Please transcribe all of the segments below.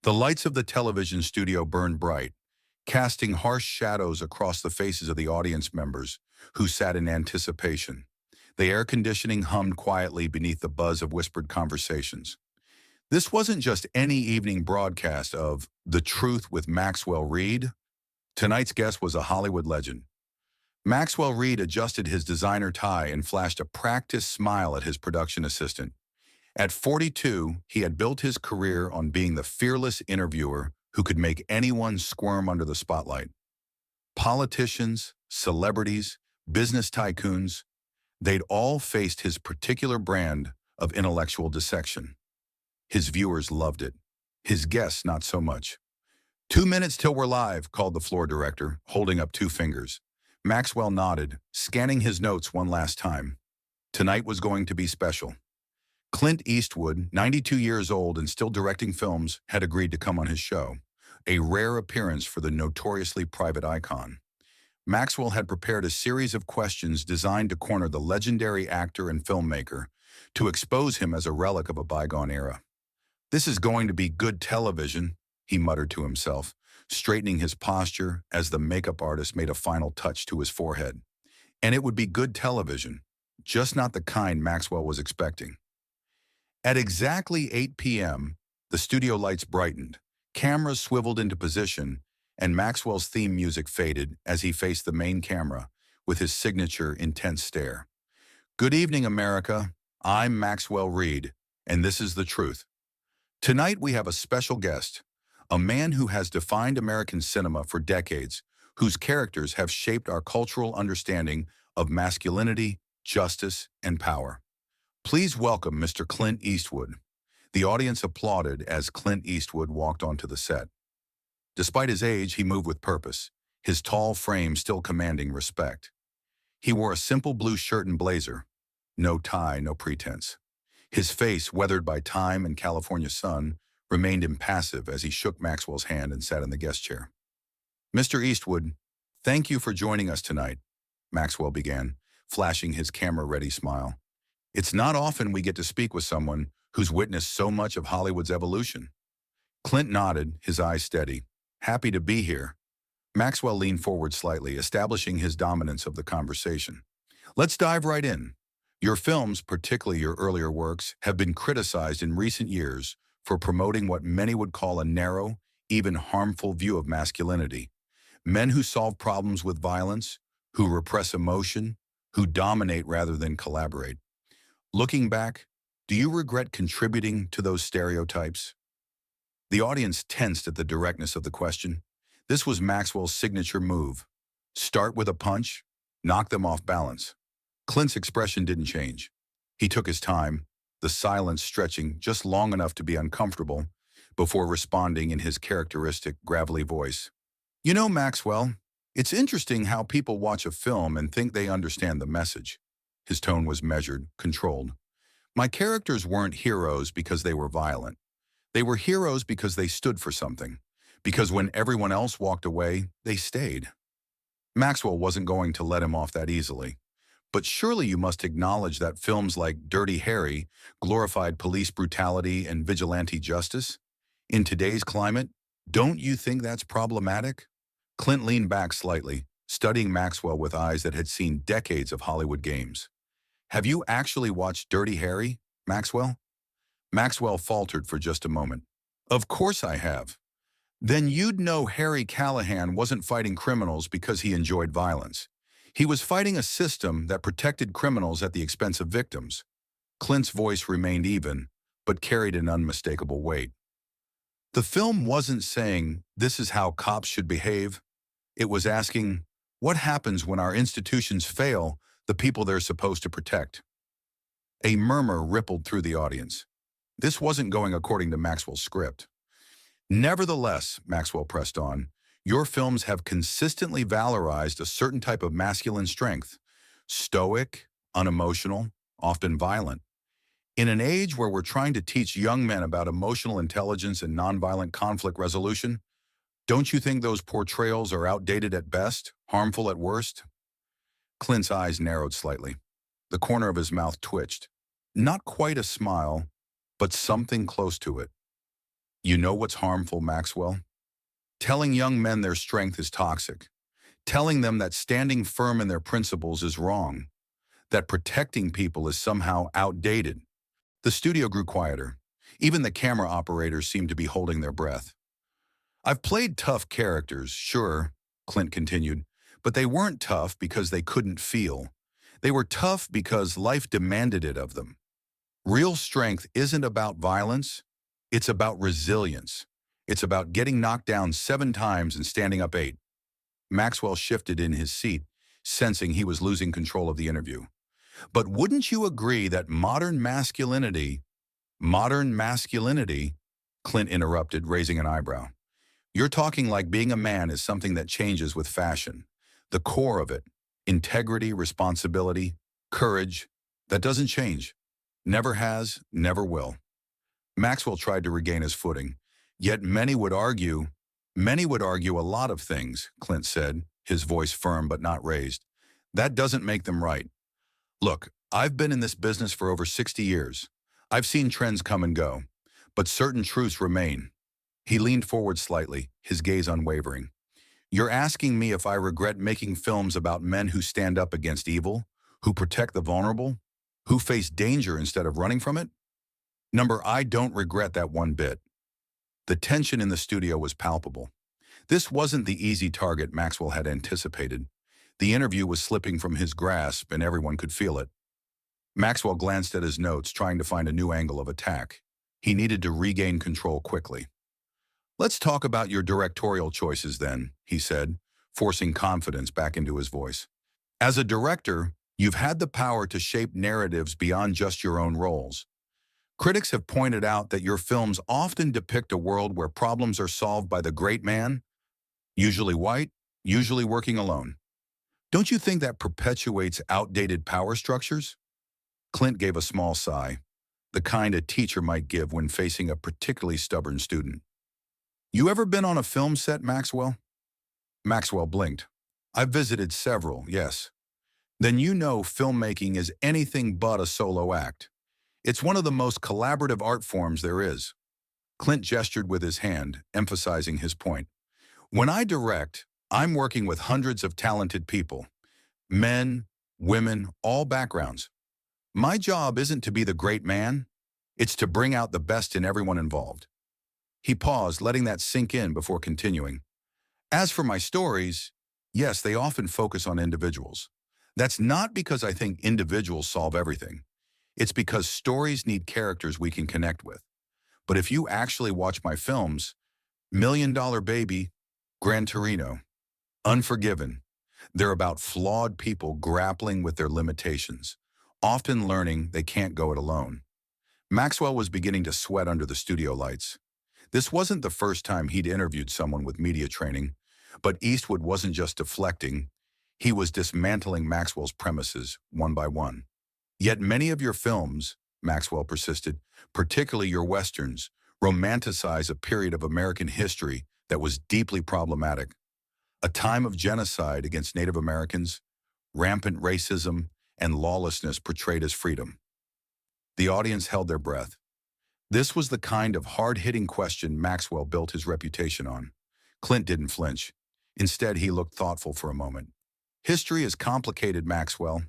The lights of the television studio burned bright, casting harsh shadows across the faces of the audience members who sat in anticipation. The air conditioning hummed quietly beneath the buzz of whispered conversations. This wasn't just any evening broadcast of The Truth with Maxwell Reed. Tonight's guest was a Hollywood legend. Maxwell Reed adjusted his designer tie and flashed a practiced smile at his production assistant. At 42, he had built his career on being the fearless interviewer who could make anyone squirm under the spotlight. Politicians, celebrities, business tycoons, they'd all faced his particular brand of intellectual dissection. His viewers loved it. His guests, not so much. 2 minutes till we're live, called the floor director, holding up two fingers. Maxwell nodded, scanning his notes one last time. Tonight was going to be special. Clint Eastwood, 92 years old and still directing films, had agreed to come on his show, a rare appearance for the notoriously private icon. Maxwell had prepared a series of questions designed to corner the legendary actor and filmmaker, to expose him as a relic of a bygone era. "This is going to be good television," he muttered to himself, straightening his posture as the makeup artist made a final touch to his forehead. And it would be good television, just not the kind Maxwell was expecting. At exactly 8 p.m., the studio lights brightened, cameras swiveled into position, and Maxwell's theme music faded as he faced the main camera with his signature intense stare. "Good evening, America. I'm Maxwell Reed, and this is The Truth." Tonight we have a special guest, a man who has defined American cinema for decades, whose characters have shaped our cultural understanding of masculinity, justice, and power. Please welcome Mr. Clint Eastwood. The audience applauded as Clint Eastwood walked onto the set. Despite his age, he moved with purpose, his tall frame still commanding respect. He wore a simple blue shirt and blazer, no tie, no pretense. His face, weathered by time and California sun, remained impassive as he shook Maxwell's hand and sat in the guest chair. "Mr. Eastwood, thank you for joining us tonight," Maxwell began, flashing his camera-ready smile. "It's not often we get to speak with someone who's witnessed so much of Hollywood's evolution." Clint nodded, his eyes steady. "Happy to be here." Maxwell leaned forward slightly, establishing his dominance of the conversation. "Let's dive right in. Your films, particularly your earlier works, have been criticized in recent years for promoting what many would call a narrow, even harmful view of masculinity. Men who solve problems with violence, who repress emotion, who dominate rather than collaborate. Looking back, do you regret contributing to those stereotypes?" The audience tensed at the directness of the question. This was Maxwell's signature move. Start with a punch, knock them off balance. Clint's expression didn't change. He took his time, the silence stretching just long enough to be uncomfortable, before responding in his characteristic, gravelly voice. "You know, Maxwell, it's interesting how people watch a film and think they understand the message." His tone was measured, controlled. "My characters weren't heroes because they were violent. They were heroes because they stood for something, because when everyone else walked away, they stayed." Maxwell wasn't going to let him off that easily. "But surely you must acknowledge that films like Dirty Harry glorified police brutality and vigilante justice? In today's climate, don't you think that's problematic?" Clint leaned back slightly, studying Maxwell with eyes that had seen decades of Hollywood games. "Have you actually watched Dirty Harry, Maxwell?" Maxwell faltered for just a moment. "Of course I have." "Then you'd know Harry Callahan wasn't fighting criminals because he enjoyed violence. He was fighting a system that protected criminals at the expense of victims." Clint's voice remained even, but carried an unmistakable weight. "The film wasn't saying, 'This is how cops should behave.' It was asking, 'What happens when our institutions fail the people they're supposed to protect?'" A murmur rippled through the audience. This wasn't going according to Maxwell's script. "Nevertheless," Maxwell pressed on, "your films have consistently valorized a certain type of masculine strength, stoic, unemotional, often violent. In an age where we're trying to teach young men about emotional intelligence and nonviolent conflict resolution, don't you think those portrayals are outdated at best, harmful at worst?" Clint's eyes narrowed slightly. The corner of his mouth twitched. Not quite a smile, but something close to it. You know what's harmful, Maxwell? Telling young men their strength is toxic. Telling them that standing firm in their principles is wrong. That protecting people is somehow outdated. The studio grew quieter. Even the camera operators seemed to be holding their breath. I've played tough characters, sure, Clint continued, but they weren't tough because they couldn't feel. They were tough because life demanded it of them. Real strength isn't about violence, it's about resilience. It's about getting knocked down 7 times and standing up 8. Maxwell shifted in his seat, sensing he was losing control of the interview. But wouldn't you agree that modern masculinity, Clint interrupted, raising an eyebrow. You're talking like being a man is something that changes with fashion. The core of it, integrity, responsibility, courage, that doesn't change. Never has, never will. Maxwell tried to regain his footing. Yet many would argue a lot of things, Clint said, his voice firm but not raised. That doesn't make them right. Look, I've been in this business for over 60 years. I've seen trends come and go, but certain truths remain. He leaned forward slightly, his gaze unwavering. You're asking me if I regret making films about men who stand up against evil, who protect the vulnerable, who face danger instead of running from it? I don't regret that one bit. The tension in the studio was palpable. This wasn't the easy target Maxwell had anticipated. The interview was slipping from his grasp and everyone could feel it. Maxwell glanced at his notes, trying to find a new angle of attack. He needed to regain control quickly. Let's talk about your directorial choices then, he said, forcing confidence back into his voice. As a director, you've had the power to shape narratives beyond just your own roles. Critics have pointed out that your films often depict a world where problems are solved by the great man, usually white, usually working alone. Don't you think that perpetuates outdated power structures? Clint gave a small sigh, the kind a teacher might give when facing a particularly stubborn student. You ever been on a film set, Maxwell? Maxwell blinked. I've visited several, yes. Then you know filmmaking is anything but a solo act. It's one of the most collaborative art forms there is. Clint gestured with his hand, emphasizing his point. When I direct, I'm working with hundreds of talented people. Men, women, all backgrounds. My job isn't to be the great man. It's to bring out the best in everyone involved. He paused, letting that sink in before continuing. As for my stories, yes, they often focus on individuals. That's not because I think individuals solve everything. It's because stories need characters we can connect with. But if you actually watch my films, Million Dollar Baby, Gran Torino, Unforgiven, they're about flawed people grappling with their limitations, often learning they can't go it alone. Maxwell was beginning to sweat under the studio lights. This wasn't the first time he'd interviewed someone with media training, but Eastwood wasn't just deflecting, he was dismantling Maxwell's premises one by one. Yet many of your films, Maxwell persisted, particularly your westerns, romanticize a period of American history that was deeply problematic. A time of genocide against Native Americans, rampant racism, and lawlessness portrayed as freedom. The audience held their breath. This was the kind of hard-hitting question Maxwell built his reputation on. Clint didn't flinch. Instead, he looked thoughtful for a moment. History is complicated, Maxwell.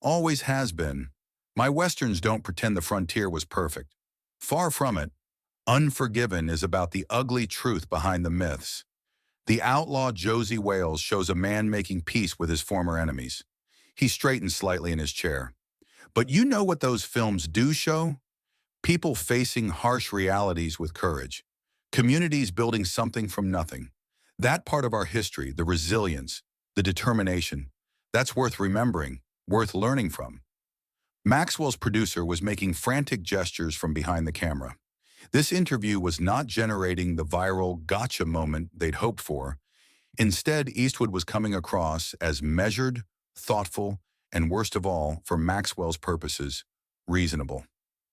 Always has been. My westerns don't pretend the frontier was perfect. Far from it. Unforgiven is about the ugly truth behind the myths. The outlaw Josie Wales shows a man making peace with his former enemies. He straightened slightly in his chair. But you know what those films do show? People facing harsh realities with courage. Communities building something from nothing. That part of our history, the resilience, the determination, that's worth remembering, worth learning from. Maxwell's producer was making frantic gestures from behind the camera. This interview was not generating the viral gotcha moment they'd hoped for. Instead, Eastwood was coming across as measured, thoughtful, and worst of all, for Maxwell's purposes, reasonable.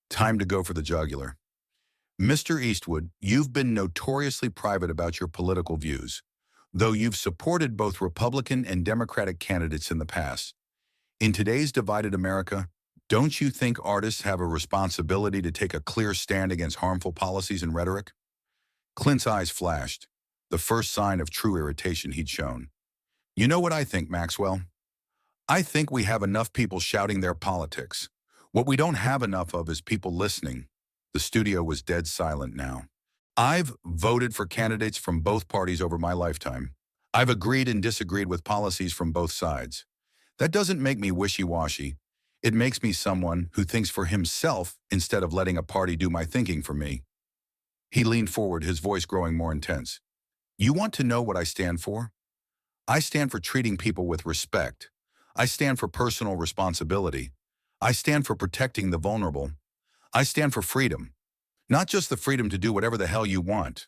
Time to go for the jugular. Mr. Eastwood, you've been notoriously private about your political views, though you've supported both Republican and Democratic candidates in the past. In today's divided America, don't you think artists have a responsibility to take a clear stand against harmful policies and rhetoric? Clint's eyes flashed, the first sign of true irritation he'd shown. You know what I think, Maxwell? I think we have enough people shouting their politics. What we don't have enough of is people listening. The studio was dead silent now. I've voted for candidates from both parties over my lifetime. I've agreed and disagreed with policies from both sides. That doesn't make me wishy-washy. It makes me someone who thinks for himself instead of letting a party do my thinking for me. He leaned forward, his voice growing more intense. You want to know what I stand for? I stand for treating people with respect. I stand for personal responsibility. I stand for protecting the vulnerable. I stand for freedom. Not just the freedom to do whatever the hell you want,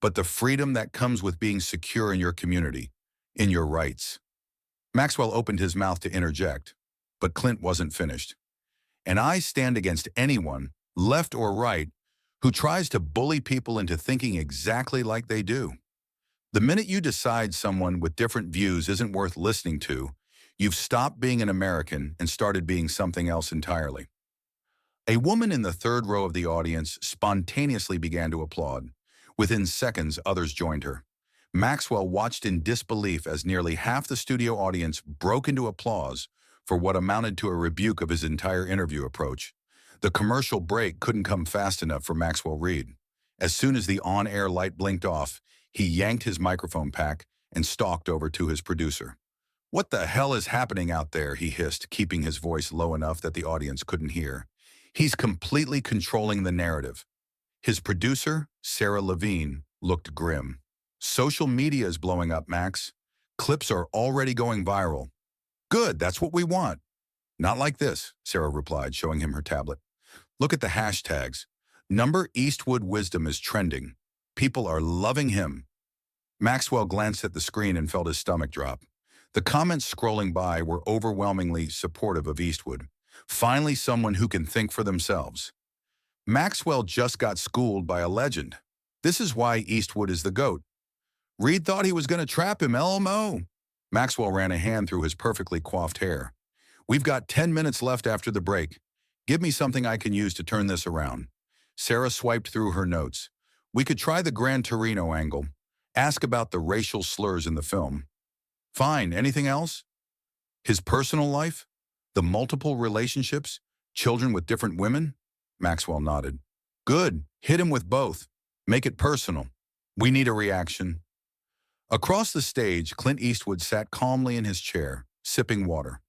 but the freedom that comes with being secure in your community, in your rights. Maxwell opened his mouth to interject, but Clint wasn't finished. And I stand against anyone, left or right, who tries to bully people into thinking exactly like they do. The minute you decide someone with different views isn't worth listening to, you've stopped being an American and started being something else entirely. A woman in the third row of the audience spontaneously began to applaud. Within seconds, others joined her. Maxwell watched in disbelief as nearly half the studio audience broke into applause for what amounted to a rebuke of his entire interview approach. The commercial break couldn't come fast enough for Maxwell Reed. As soon as the on-air light blinked off, he yanked his microphone pack and stalked over to his producer. What the hell is happening out there, he hissed, keeping his voice low enough that the audience couldn't hear. He's completely controlling the narrative. His producer, Sarah Levine, looked grim. Social media is blowing up, Max. Clips are already going viral. Good, that's what we want. Not like this, Sarah replied, showing him her tablet. Look at the hashtags. Number Eastwood Wisdom is trending. People are loving him. Maxwell glanced at the screen and felt his stomach drop. The comments scrolling by were overwhelmingly supportive of Eastwood. Finally, someone who can think for themselves. Maxwell just got schooled by a legend. This is why Eastwood is the GOAT. Reed thought he was going to trap him, LMO. Maxwell ran a hand through his perfectly coiffed hair. We've got 10 minutes left after the break. Give me something I can use to turn this around. Sarah swiped through her notes. We could try the Gran Torino angle. Ask about the racial slurs in the film. Fine, anything else? His personal life? The multiple relationships? Children with different women? Maxwell nodded. Good, hit him with both. Make it personal. We need a reaction. Across the stage, Clint Eastwood sat calmly in his chair, sipping water.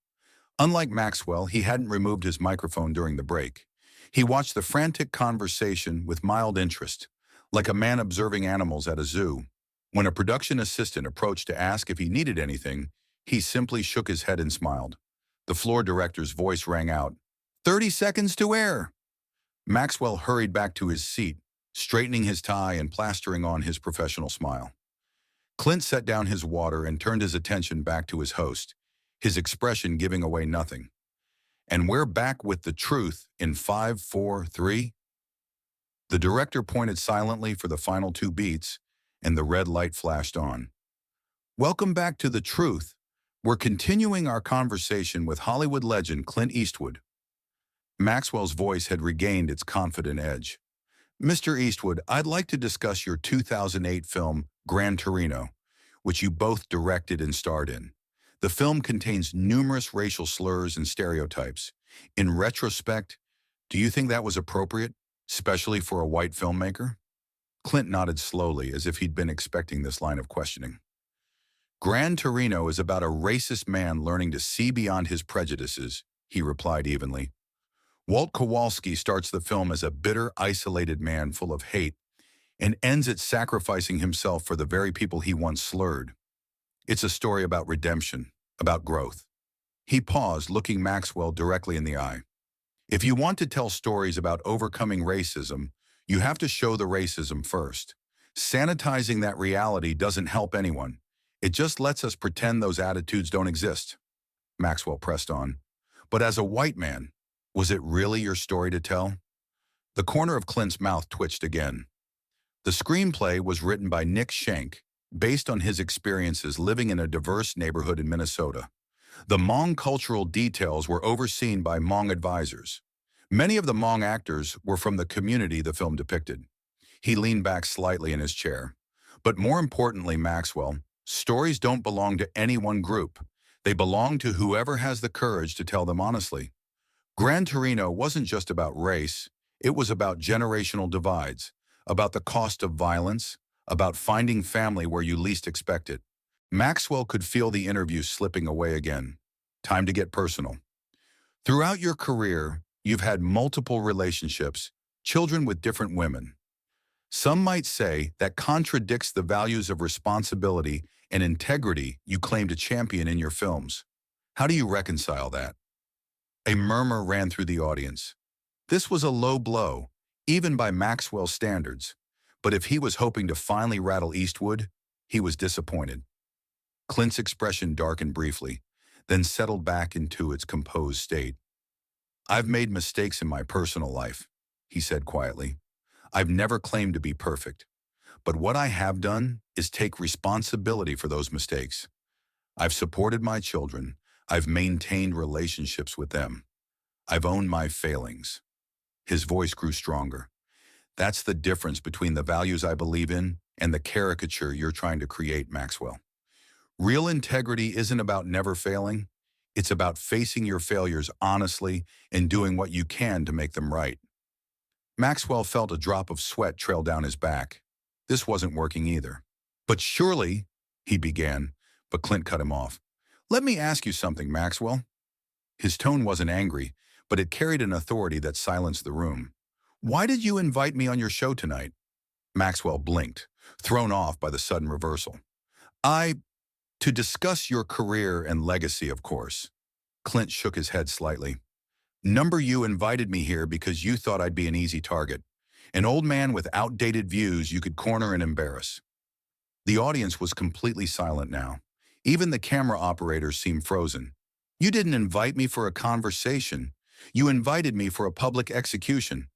Unlike Maxwell, he hadn't removed his microphone during the break. He watched the frantic conversation with mild interest, like a man observing animals at a zoo. When a production assistant approached to ask if he needed anything, he simply shook his head and smiled. The floor director's voice rang out, 30 seconds to air. Maxwell hurried back to his seat, straightening his tie and plastering on his professional smile. Clint set down his water and turned his attention back to his host, his expression giving away nothing. And we're back with the truth in 5, 4, 3. The director pointed silently for the final 2 beats, and the red light flashed on. Welcome back to The Truth. We're continuing our conversation with Hollywood legend Clint Eastwood. Maxwell's voice had regained its confident edge. Mr. Eastwood, I'd like to discuss your 2008 film, Gran Torino, which you both directed and starred in. The film contains numerous racial slurs and stereotypes. In retrospect, do you think that was appropriate, especially for a white filmmaker? Clint nodded slowly, as if he'd been expecting this line of questioning. Gran Torino is about a racist man learning to see beyond his prejudices, he replied evenly. Walt Kowalski starts the film as a bitter, isolated man full of hate and ends it sacrificing himself for the very people he once slurred. It's a story about redemption, about growth. He paused, looking Maxwell directly in the eye. If you want to tell stories about overcoming racism, you have to show the racism first. Sanitizing that reality doesn't help anyone. It just lets us pretend those attitudes don't exist. Maxwell pressed on. But as a white man, was it really your story to tell? The corner of Clint's mouth twitched again. The screenplay was written by Nick Schenk, based on his experiences living in a diverse neighborhood in Minnesota. The Hmong cultural details were overseen by Hmong advisors. Many of the Hmong actors were from the community the film depicted. He leaned back slightly in his chair. But more importantly, Maxwell, stories don't belong to any one group. They belong to whoever has the courage to tell them honestly. Gran Torino wasn't just about race, it was about generational divides, about the cost of violence, about finding family where you least expect it. Maxwell could feel the interview slipping away again. Time to get personal. Throughout your career, you've had multiple relationships, children with different women. Some might say that contradicts the values of responsibility and integrity you claim to champion in your films. How do you reconcile that? A murmur ran through the audience. This was a low blow, even by Maxwell's standards. But if he was hoping to finally rattle Eastwood, he was disappointed. Clint's expression darkened briefly, then settled back into its composed state. "I've made mistakes in my personal life," he said quietly. "I've never claimed to be perfect. But what I have done is take responsibility for those mistakes. I've supported my children. I've maintained relationships with them. I've owned my failings." His voice grew stronger. "That's the difference between the values I believe in and the caricature you're trying to create, Maxwell. Real integrity isn't about never failing. It's about facing your failures honestly and doing what you can to make them right." Maxwell felt a drop of sweat trail down his back. This wasn't working either. "But surely," he began, but Clint cut him off. "Let me ask you something, Maxwell." His tone wasn't angry, but it carried an authority that silenced the room. "Why did you invite me on your show tonight?" Maxwell blinked, thrown off by the sudden reversal. To discuss your career and legacy, of course." Clint shook his head slightly. "Number you invited me here because you thought I'd be an easy target. An old man with outdated views you could corner and embarrass." The audience was completely silent now. Even the camera operators seemed frozen. "You didn't invite me for a conversation. You invited me for a public execution."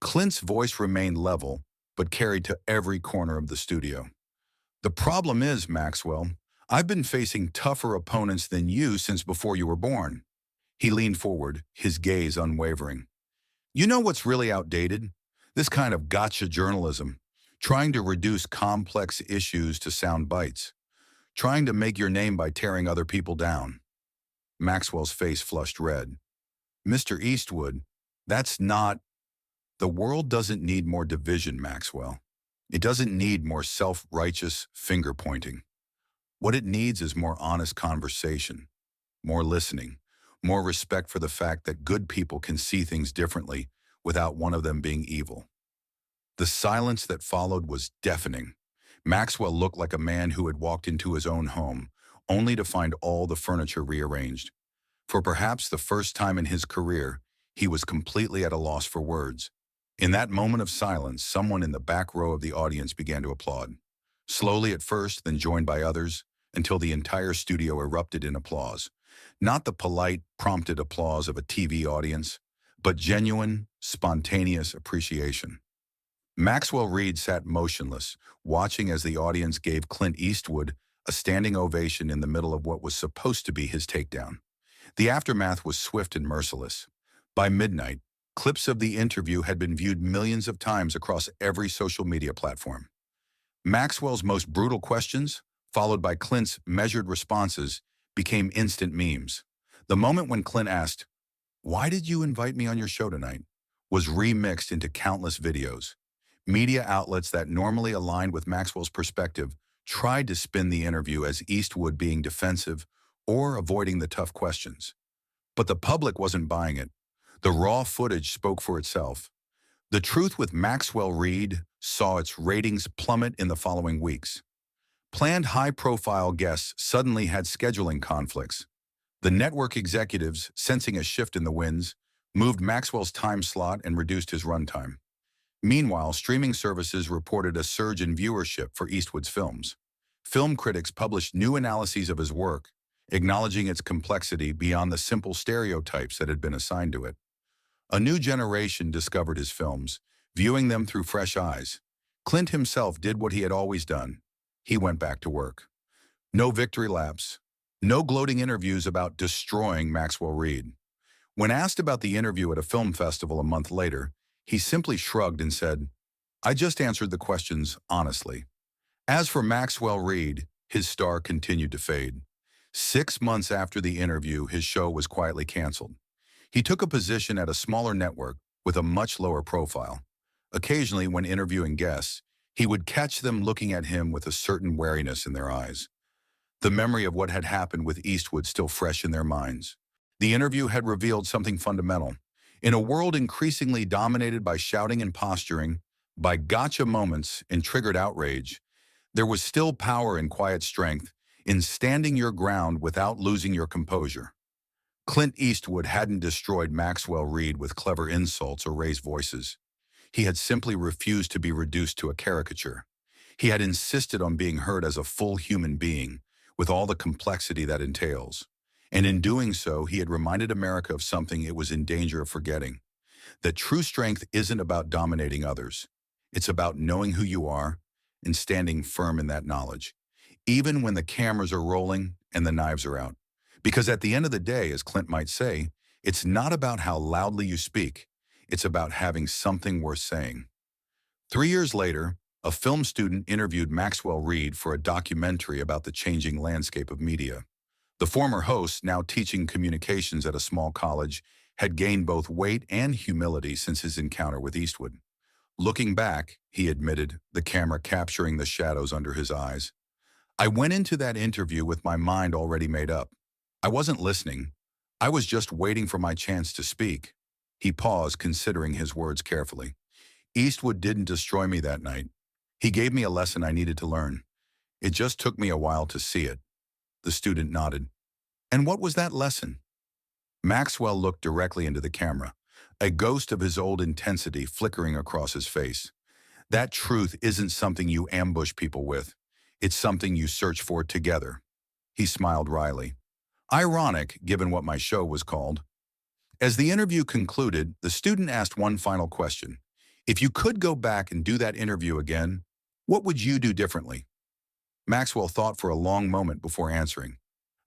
Clint's voice remained level, but carried to every corner of the studio. "The problem is, Maxwell, I've been facing tougher opponents than you since before you were born." He leaned forward, his gaze unwavering. "You know what's really outdated? This kind of gotcha journalism, trying to reduce complex issues to sound bites, trying to make your name by tearing other people down." Maxwell's face flushed red. "Mr. Eastwood, that's not... The world doesn't need more division, Maxwell. It doesn't need more self-righteous finger-pointing. What it needs is more honest conversation, more listening, more respect for the fact that good people can see things differently without one of them being evil." The silence that followed was deafening. Maxwell looked like a man who had walked into his own home, only to find all the furniture rearranged. For perhaps the first time in his career, he was completely at a loss for words. In that moment of silence, someone in the back row of the audience began to applaud. Slowly at first, then joined by others, until the entire studio erupted in applause. Not the polite, prompted applause of a TV audience, but genuine, spontaneous appreciation. Maxwell Reed sat motionless, watching as the audience gave Clint Eastwood a standing ovation in the middle of what was supposed to be his takedown. The aftermath was swift and merciless. By midnight, clips of the interview had been viewed millions of times across every social media platform. Maxwell's most brutal questions, followed by Clint's measured responses, became instant memes. The moment when Clint asked, "Why did you invite me on your show tonight?" was remixed into countless videos. Media outlets that normally aligned with Maxwell's perspective tried to spin the interview as Eastwood being defensive or avoiding the tough questions. But the public wasn't buying it. The raw footage spoke for itself. The Truth with Maxwell Reed saw its ratings plummet in the following weeks. Planned high-profile guests suddenly had scheduling conflicts. The network executives, sensing a shift in the winds, moved Maxwell's time slot and reduced his runtime. Meanwhile, streaming services reported a surge in viewership for Eastwood's films. Film critics published new analyses of his work, acknowledging its complexity beyond the simple stereotypes that had been assigned to it. A new generation discovered his films, viewing them through fresh eyes. Clint himself did what he had always done. He went back to work. No victory laps, no gloating interviews about destroying Maxwell Reed. When asked about the interview at a film festival a month later, he simply shrugged and said, I just answered the questions honestly. As for Maxwell Reed, his star continued to fade. 6 months after the interview, his show was quietly canceled. He took a position at a smaller network with a much lower profile. Occasionally, when interviewing guests, he would catch them looking at him with a certain wariness in their eyes. The memory of what had happened with Eastwood still fresh in their minds. The interview had revealed something fundamental. In a world increasingly dominated by shouting and posturing, by gotcha moments and triggered outrage, there was still power in quiet strength, in standing your ground without losing your composure. Clint Eastwood hadn't destroyed Maxwell Reed with clever insults or raised voices. He had simply refused to be reduced to a caricature. He had insisted on being heard as a full human being, with all the complexity that entails. And in doing so, he had reminded America of something it was in danger of forgetting: that true strength isn't about dominating others. It's about knowing who you are and standing firm in that knowledge, even when the cameras are rolling and the knives are out. Because at the end of the day, as Clint might say, it's not about how loudly you speak. It's about having something worth saying. 3 years later, a film student interviewed Maxwell Reed for a documentary about the changing landscape of media. The former host, now teaching communications at a small college, had gained both weight and humility since his encounter with Eastwood. Looking back, he admitted, the camera capturing the shadows under his eyes, "I went into that interview with my mind already made up. I wasn't listening. I was just waiting for my chance to speak." He paused, considering his words carefully. "Eastwood didn't destroy me that night. He gave me a lesson I needed to learn. It just took me a while to see it." The student nodded. "And what was that lesson?" Maxwell looked directly into the camera, a ghost of his old intensity flickering across his face. "That truth isn't something you ambush people with. It's something you search for together." He smiled wryly. Ironic, given what my show was called. As the interview concluded, the student asked one final question. "If you could go back and do that interview again, what would you do differently?" Maxwell thought for a long moment before answering.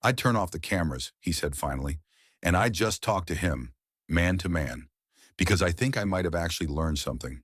"I'd turn off the cameras," he said finally, "and I'd just talk to him, man to man, because I think I might have actually learned something."